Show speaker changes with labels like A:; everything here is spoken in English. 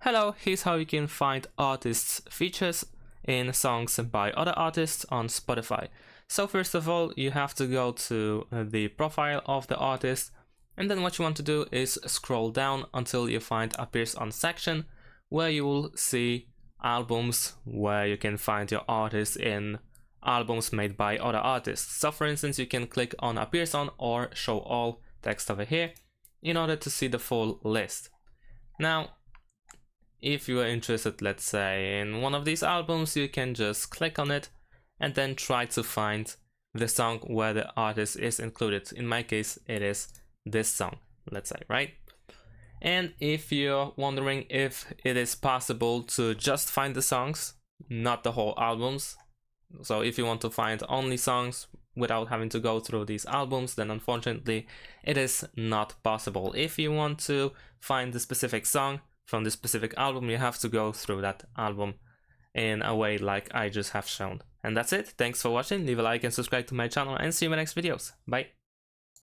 A: Hello, here's how you can find artists' features in songs by other artists on Spotify. So first of all, you have to go to the profile of the artist, and then what you want to do is scroll down until you find Appears On section, where you will see albums where you can find your artist in albums made by other artists. So for instance, you can click on Appears On or Show All text over here in order to see the full list. Now, if you are interested, let's say, in one of these albums, you can just click on it and then try to find the song where the artist is included. In my case, it is this song, let's say, right? And if you're wondering if it is possible to just find the songs, not the whole albums, so if you want to find only songs without having to go through these albums, then unfortunately it is not possible. If you want to find the specific song from the specific album, you have to go through that album in a way like I just have shown. And that's it. Thanks for watching. Leave a like and subscribe to my channel, and see you in my next videos. Bye.